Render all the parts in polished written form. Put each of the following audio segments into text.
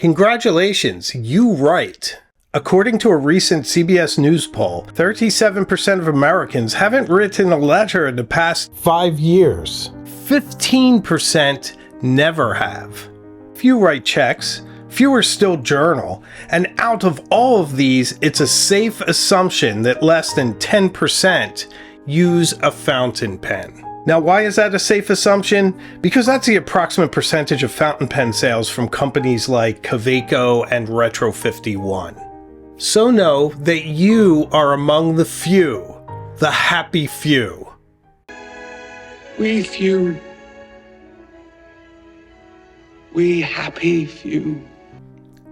Congratulations, you write. According to a recent CBS News poll, 37% of Americans haven't written a letter in the past 5 years. 15% never have. Few write checks, fewer still journal, and out of all of these, it's a safe assumption that less than 10% use a fountain pen. Now, why is that a safe assumption? Because that's the approximate percentage of fountain pen sales from companies like Kaweco and Retro 51. So know that you are among the few, the happy few. We few. We happy few.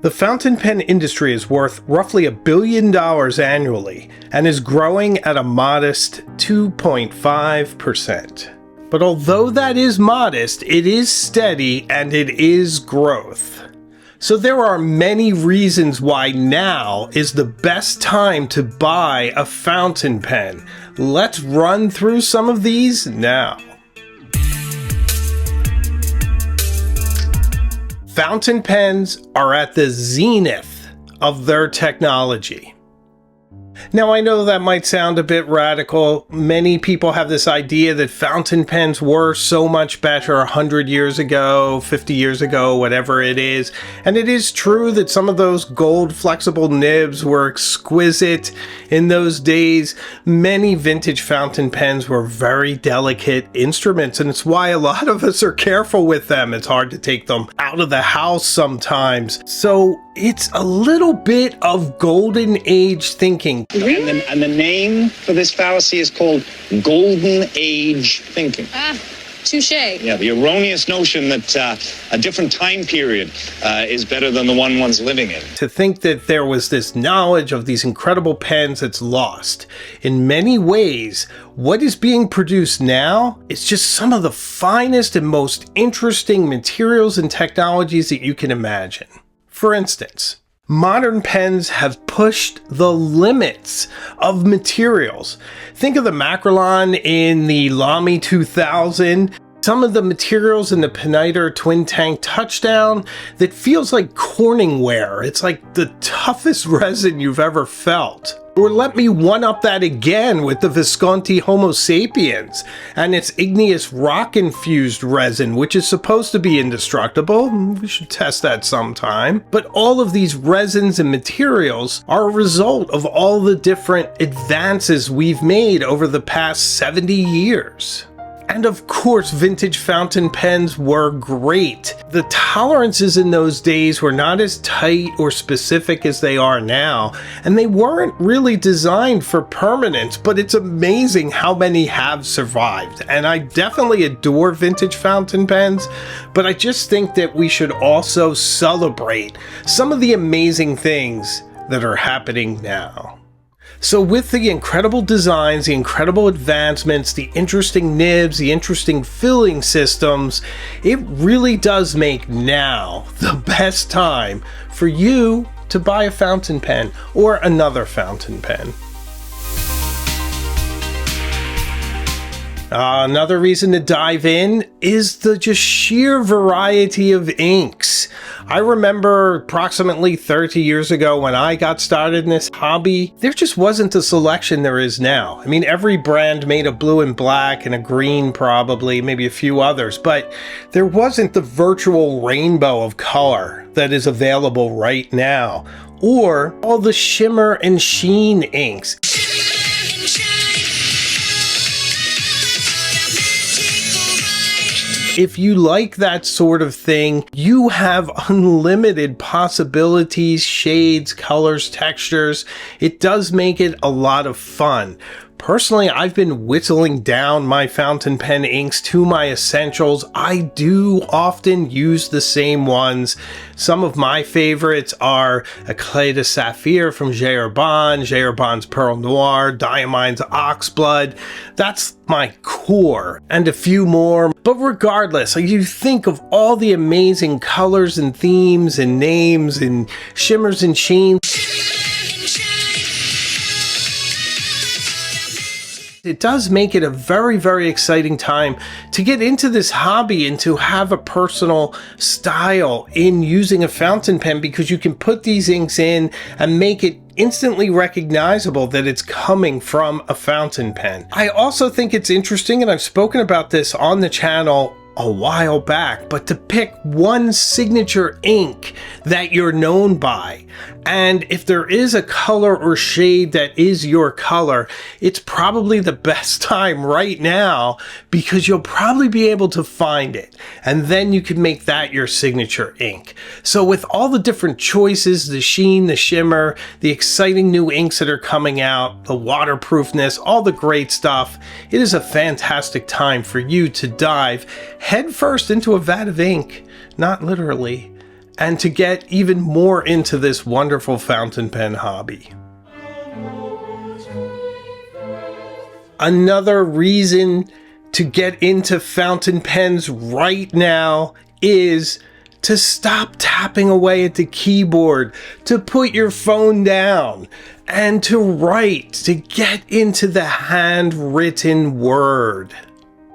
The fountain pen industry is worth roughly $1 billion annually and is growing at a modest 2.5%. But although that is modest, it is steady and it is growth. So there are many reasons why now is the best time to buy a fountain pen. Let's run through some of these now. Fountain pens are at the zenith of their technology. Now, I know that might sound a bit radical. Many people have this idea that fountain pens were so much better 100 years ago, 50 years ago, whatever it is. And it is true that some of those gold flexible nibs were exquisite in those days. Many vintage fountain pens were very delicate instruments, and it's why a lot of us are careful with them. It's hard to take them out of the house sometimes. So it's a little bit of golden age thinking. And the name for this fallacy is called golden age thinking. Touche. Yeah, the erroneous notion that a different time period is better than the one one's living in. To think that there was this knowledge of these incredible pens that's lost. In many ways, what is being produced now is just some of the finest and most interesting materials and technologies that you can imagine. For instance, modern pens have pushed the limits of materials. Think of the Macrolon in the Lamy 2000, some of the materials in the Peniter Twin Tank Touchdown that feels like Corningware. It's like the toughest resin you've ever felt. Or let me one-up that again with the Visconti Homo sapiens and its igneous rock-infused resin, which is supposed to be indestructible. We should test that sometime. But all of these resins and materials are a result of all the different advances we've made over the past 70 years. And of course, vintage fountain pens were great. The tolerances in those days were not as tight or specific as they are now, and they weren't really designed for permanence, but it's amazing how many have survived. And I definitely adore vintage fountain pens, but I just think that we should also celebrate some of the amazing things that are happening now. So with the incredible designs, the incredible advancements, the interesting nibs, the interesting filling systems, it really does make now the best time for you to buy a fountain pen or another fountain pen. Another reason to dive in is the just sheer variety of inks. I remember approximately 30 years ago when I got started in this hobby, there just wasn't the selection there is now. I mean, every brand made a blue and black and a green probably, maybe a few others, but there wasn't the virtual rainbow of color that is available right now, or all the shimmer and sheen inks. If you like that sort of thing, you have unlimited possibilities, shades, colors, textures. It does make it a lot of fun. Personally, I've been whittling down my fountain pen inks to my essentials. I do often use the same ones. Some of my favorites are Eclat de Saphir from J. Herbin's Pearl Noir, Diamine's Oxblood. That's my core, and a few more. But regardless, you think of all the amazing colors and themes and names and shimmers and sheens. It does make it a very, very exciting time to get into this hobby and to have a personal style in using a fountain pen, because you can put these inks in and make it instantly recognizable that it's coming from a fountain pen. I also think it's interesting, and I've spoken about this on the channel a while back, but to pick one signature ink that you're known by. And if there is a color or shade that is your color, it's probably the best time right now, because you'll probably be able to find it. And then you can make that your signature ink. So with all the different choices, the sheen, the shimmer, the exciting new inks that are coming out, the waterproofness, all the great stuff, it is a fantastic time for you to dive headfirst into a vat of ink, not literally, and to get even more into this wonderful fountain pen hobby. Another reason to get into fountain pens right now is to stop tapping away at the keyboard, to put your phone down, and to write, to get into the handwritten word.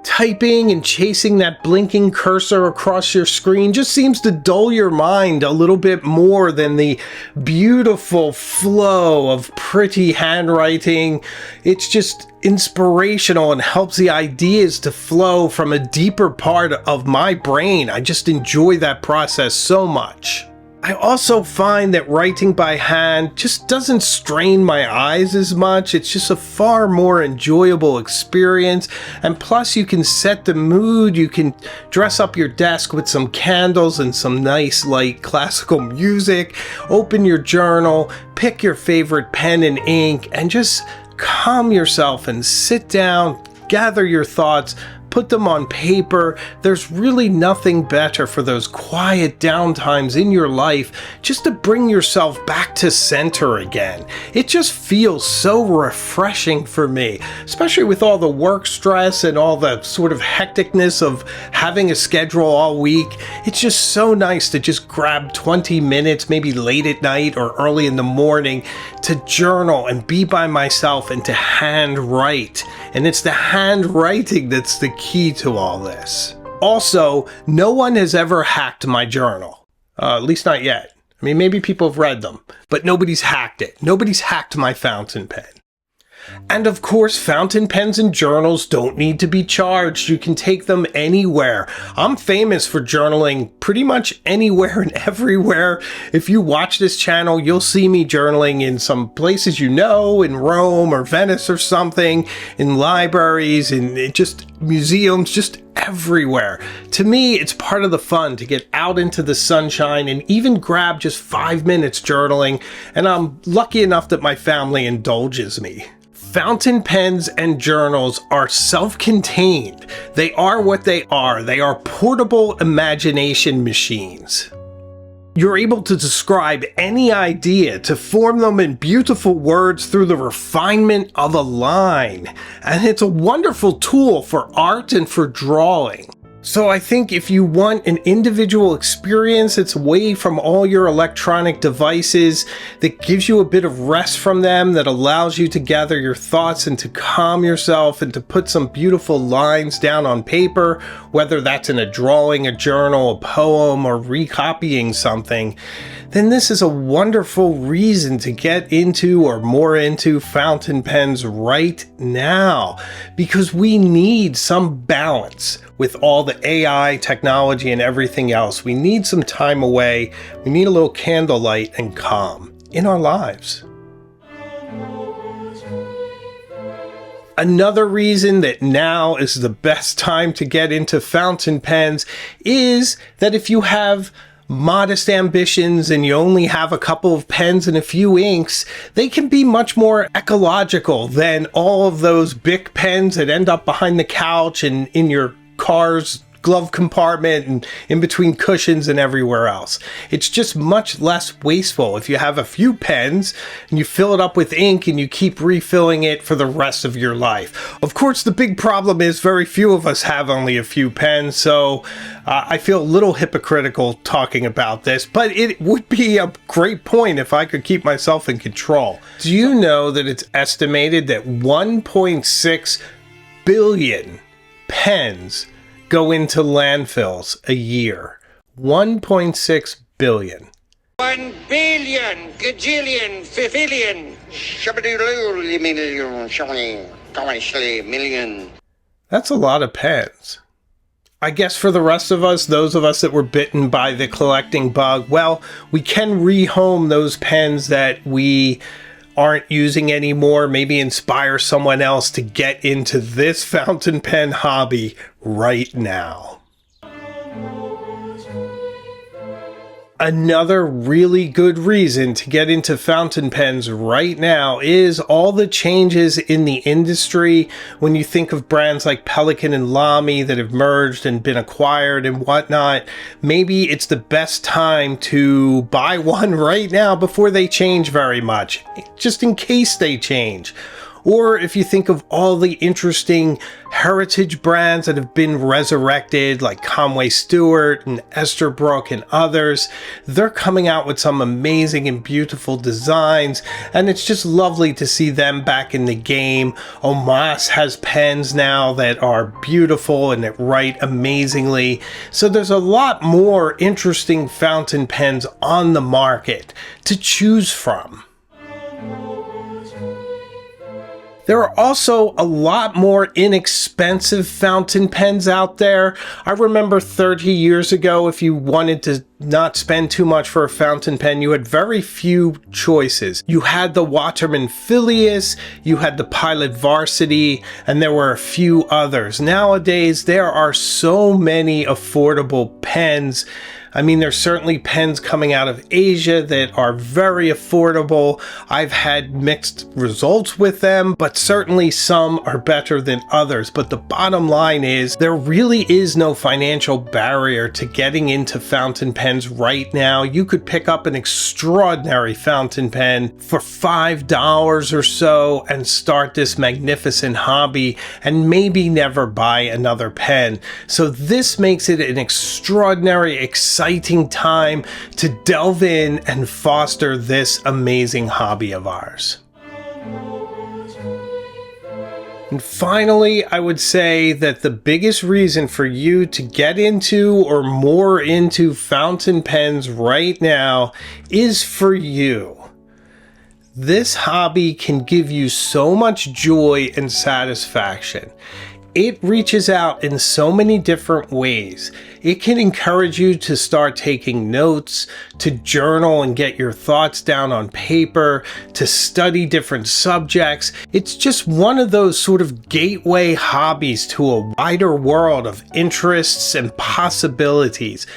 Typing and chasing that blinking cursor across your screen just seems to dull your mind a little bit more than the beautiful flow of pretty handwriting. It's just inspirational and helps the ideas to flow from a deeper part of my brain. I just enjoy that process so much. I also find that writing by hand just doesn't strain my eyes as much. It's just a far more enjoyable experience. And plus you can set the mood. You can dress up your desk with some candles and some nice light classical music, open your journal, pick your favorite pen and ink, and just calm yourself and sit down, gather your thoughts, put them on paper. There's really nothing better for those quiet downtimes in your life, just to bring yourself back to center again. It just feels so refreshing for me, especially with all the work stress and all the sort of hecticness of having a schedule all week. It's just so nice to just grab 20 minutes, maybe late at night or early in the morning, to journal and be by myself and to handwrite. And it's the handwriting that's the key to all this. Also, no one has ever hacked my journal. At least not yet. I mean, maybe people have read them, but nobody's hacked it. Nobody's hacked my fountain pen. And of course, fountain pens and journals don't need to be charged. You can take them anywhere. I'm famous for journaling pretty much anywhere and everywhere. If you watch this channel, you'll see me journaling in some places you know, in Rome or Venice or something, in libraries, in just museums, just everywhere. To me, it's part of the fun to get out into the sunshine and even grab just 5 minutes journaling, and I'm lucky enough that my family indulges me. Fountain pens and journals are self-contained. They are what they are. They are portable imagination machines. You're able to describe any idea, to form them in beautiful words through the refinement of a line. And it's a wonderful tool for art and for drawing. So I think if you want an individual experience that's away from all your electronic devices, that gives you a bit of rest from them, that allows you to gather your thoughts and to calm yourself and to put some beautiful lines down on paper, whether that's in a drawing, a journal, a poem, or recopying something, then this is a wonderful reason to get into or more into fountain pens right now, because we need some balance with all the AI technology and everything else. We need some time away. We need a little candlelight and calm in our lives. Another reason that now is the best time to get into fountain pens is that if you have modest ambitions and you only have a couple of pens and a few inks, they can be much more ecological than all of those Bic pens that end up behind the couch and in your car's glove compartment and in between cushions and everywhere else. It's just much less wasteful if you have a few pens and you fill it up with ink and you keep refilling it for the rest of your life. Of course, the big problem is very few of us have only a few pens, so I feel a little hypocritical talking about this, but it would be a great point if I could keep myself in control. Do you know that it's estimated that 1.6 billion pens go into landfills a year? 1.6 billion. 1 billion, gajillion, fifillion, million. That's a lot of pens. I guess for the rest of us, those of us that were bitten by the collecting bug, well, we can rehome those pens that we aren't using anymore, maybe inspire someone else to get into this fountain pen hobby right now. Another really good reason to get into fountain pens right now is all the changes in the industry. When you think of brands like Pelikan and Lamy that have merged and been acquired and whatnot, maybe it's the best time to buy one right now before they change very much, just in case they change. Or if you think of all the interesting heritage brands that have been resurrected, like Conway Stewart and Esterbrook and others, they're coming out with some amazing and beautiful designs, and it's just lovely to see them back in the game. Omas has pens now that are beautiful and that write amazingly. So there's a lot more interesting fountain pens on the market to choose from. There are also a lot more inexpensive fountain pens out there. I remember 30 years ago, if you wanted to not spend too much for a fountain pen, you had very few choices. You had the Waterman Phileas, you had the Pilot Varsity, and there were a few others. Nowadays, there are so many affordable pens. I mean, there's certainly pens coming out of Asia that are very affordable. I've had mixed results with them, but certainly some are better than others. But the bottom line is there really is no financial barrier to getting into fountain pens right now. You could pick up an extraordinary fountain pen for $5 or so and start this magnificent hobby and maybe never buy another pen. So this makes it an extraordinary, exciting time to delve in and foster this amazing hobby of ours. And finally, I would say that the biggest reason for you to get into or more into fountain pens right now is for you. This hobby can give you so much joy and satisfaction. It reaches out in so many different ways. It can encourage you to start taking notes, to journal and get your thoughts down on paper, to study different subjects. It's just one of those sort of gateway hobbies to a wider world of interests and possibilities.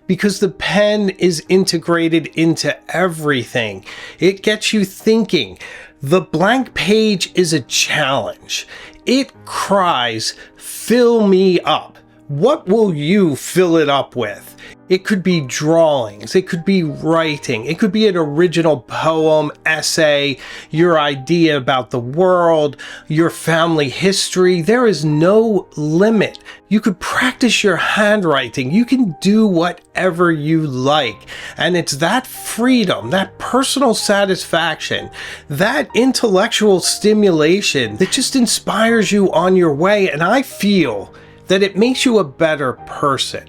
Because the pen is integrated into everything. It gets you thinking. The blank page is a challenge. It cries, "Fill me up." What will you fill it up with? It could be drawings, it could be writing, it could be an original poem, essay, your idea about the world, your family history. There is no limit. You could practice your handwriting. You can do whatever you like. And it's that freedom, that personal satisfaction, that intellectual stimulation that just inspires you on your way. And I feel that it makes you a better person.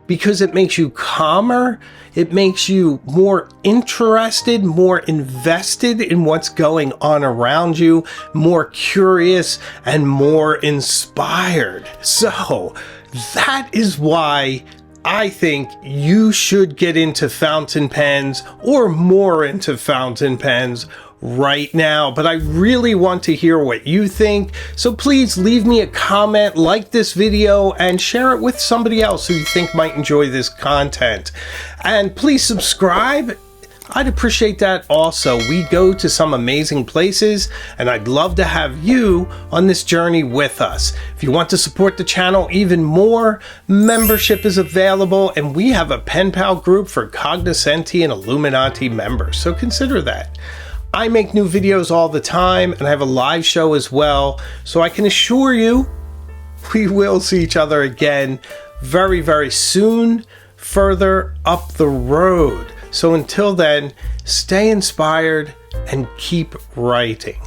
Because it makes you calmer, it makes you more interested, more invested in what's going on around you, more curious, and more inspired. So that is why I think you should get into fountain pens or more into fountain pens right now, but I really want to hear what you think. So please leave me a comment, like this video, and share it with somebody else who you think might enjoy this content. And please subscribe, I'd appreciate that also. We go to some amazing places, and I'd love to have you on this journey with us. If you want to support the channel even more, membership is available, and we have a pen pal group for Cognoscenti and Illuminati members, so consider that. I make new videos all the time, and I have a live show as well, so I can assure you we will see each other again very, very soon, further up the road. So until then, stay inspired and keep writing.